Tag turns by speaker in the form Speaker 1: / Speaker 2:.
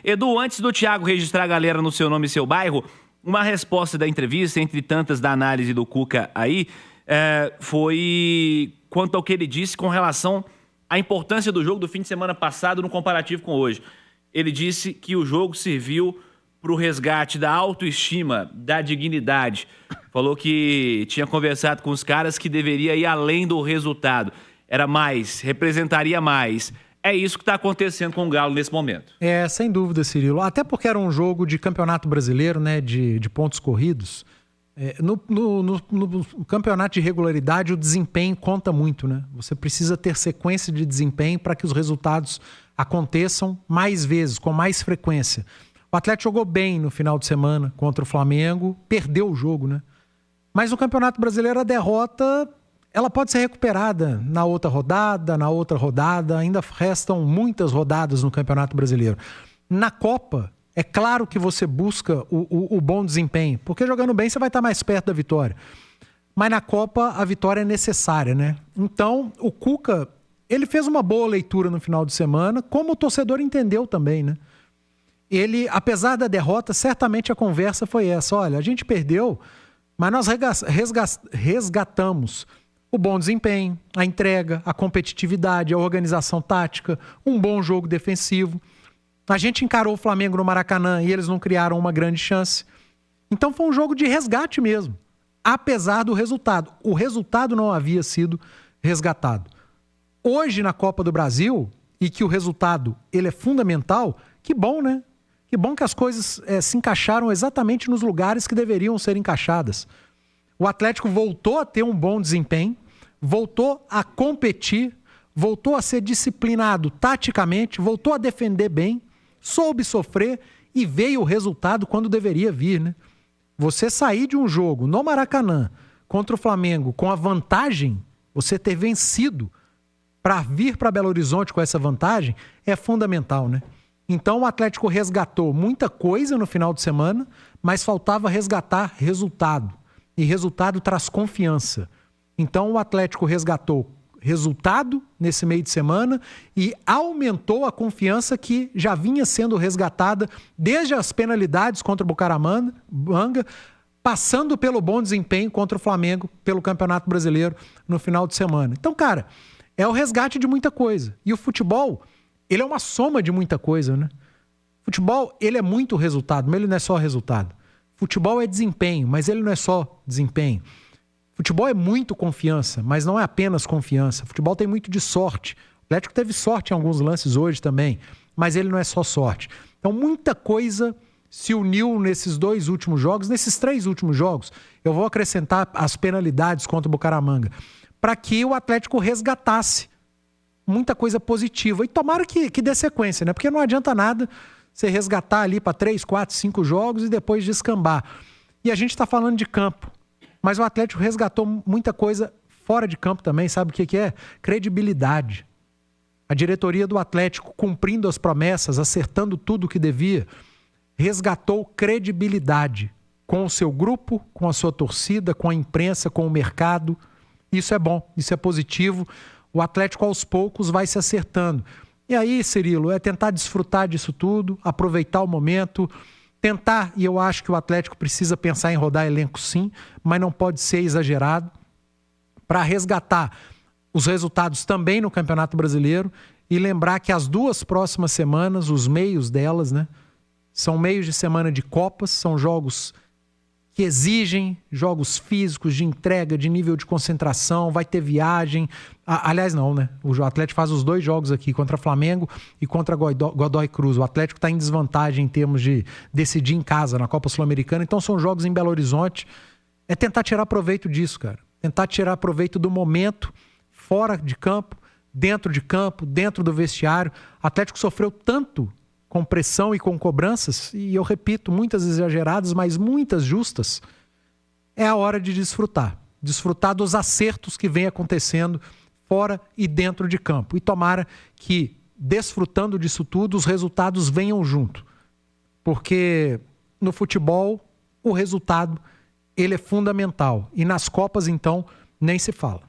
Speaker 1: Edu, antes do Thiago registrar a galera no seu nome e seu bairro, uma resposta da entrevista, entre tantas da análise do Cuca aí, foi quanto ao que ele disse com relação à importância do jogo do fim de semana passado no comparativo com hoje. Ele disse que o jogo serviu para o resgate da autoestima, da dignidade. Falou que tinha conversado com os caras que deveria ir além do resultado. Era mais, representaria mais. É isso que está acontecendo com o Galo nesse momento.
Speaker 2: Sem dúvida, Cirilo. Até porque era um jogo de campeonato brasileiro, né, de pontos corridos. No campeonato de regularidade, o desempenho conta muito, né? Você precisa ter sequência de desempenho para que os resultados aconteçam mais vezes, com mais frequência. O Atlético jogou bem no final de semana contra o Flamengo, perdeu o jogo, né? Mas no Campeonato Brasileiro a derrota, ela pode ser recuperada na outra rodada, ainda restam muitas rodadas no Campeonato Brasileiro. Na Copa, é claro que você busca o bom desempenho, porque jogando bem você vai estar mais perto da vitória. Mas na Copa a vitória é necessária, né? Então o Cuca, ele fez uma boa leitura no final de semana, como o torcedor entendeu também, né? Ele, apesar da derrota, certamente a conversa foi essa. Olha, a gente perdeu, mas nós resgatamos o bom desempenho, a entrega, a competitividade, a organização tática, um bom jogo defensivo. A gente encarou o Flamengo no Maracanã e eles não criaram uma grande chance. Então foi um jogo de resgate mesmo, apesar do resultado. O resultado não havia sido resgatado. Hoje, na Copa do Brasil, e que o resultado ele é fundamental, que bom, né? Que bom que as coisas se encaixaram exatamente nos lugares que deveriam ser encaixadas. O Atlético voltou a ter um bom desempenho, voltou a competir, voltou a ser disciplinado taticamente, voltou a defender bem, soube sofrer e veio o resultado quando deveria vir, né? Você sair de um jogo no Maracanã contra o Flamengo com a vantagem, você ter vencido para vir para Belo Horizonte com essa vantagem é fundamental, né? Então o Atlético resgatou muita coisa no final de semana, mas faltava resgatar resultado. E resultado traz confiança. Então o Atlético resgatou resultado nesse meio de semana e aumentou a confiança que já vinha sendo resgatada desde as penalidades contra o Bucaramanga, passando pelo bom desempenho contra o Flamengo pelo Campeonato Brasileiro no final de semana. Então, cara, é o resgate de muita coisa. E o futebol, ele é uma soma de muita coisa, né? Futebol, ele é muito resultado, mas ele não é só resultado. Futebol é desempenho, mas ele não é só desempenho. Futebol é muito confiança, mas não é apenas confiança. Futebol tem muito de sorte. O Atlético teve sorte em alguns lances hoje também, mas ele não é só sorte. Então, muita coisa se uniu nesses 2 últimos jogos, nesses 3 últimos jogos. Eu vou acrescentar as penalidades contra o Bucaramanga, para que o Atlético resgatasse muita coisa positiva. E tomara que dê sequência, né? Porque não adianta nada você resgatar ali para 3, 4, 5 jogos e depois descambar. E a gente está falando de campo. Mas o Atlético resgatou muita coisa fora de campo também. Sabe o que é? Credibilidade. A diretoria do Atlético, cumprindo as promessas, acertando tudo o que devia, resgatou credibilidade com o seu grupo, com a sua torcida, com a imprensa, com o mercado. Isso é bom, isso é positivo. O Atlético, aos poucos, vai se acertando. E aí, Cirilo, é tentar desfrutar disso tudo, aproveitar o momento, tentar, e eu acho que o Atlético precisa pensar em rodar elenco sim, mas não pode ser exagerado, para resgatar os resultados também no Campeonato Brasileiro e lembrar que as 2 próximas semanas, os meios delas, né, são meios de semana de Copas, são jogos que exigem jogos físicos, de entrega, de nível de concentração, vai ter viagem. Aliás, não, né? O Atlético faz os 2 jogos aqui, contra Flamengo e contra Godoy Cruz. O Atlético está em desvantagem em termos de decidir em casa, na Copa Sul-Americana. Então são jogos em Belo Horizonte. É tentar tirar proveito disso, cara. Tentar tirar proveito do momento, fora de campo, dentro do vestiário. O Atlético sofreu tanto com pressão e com cobranças, e eu repito, muitas exageradas, mas muitas justas. É a hora de desfrutar dos acertos que vem acontecendo fora e dentro de campo. E tomara que, desfrutando disso tudo, os resultados venham junto. Porque no futebol, o resultado, ele é fundamental. E nas Copas, então, nem se fala.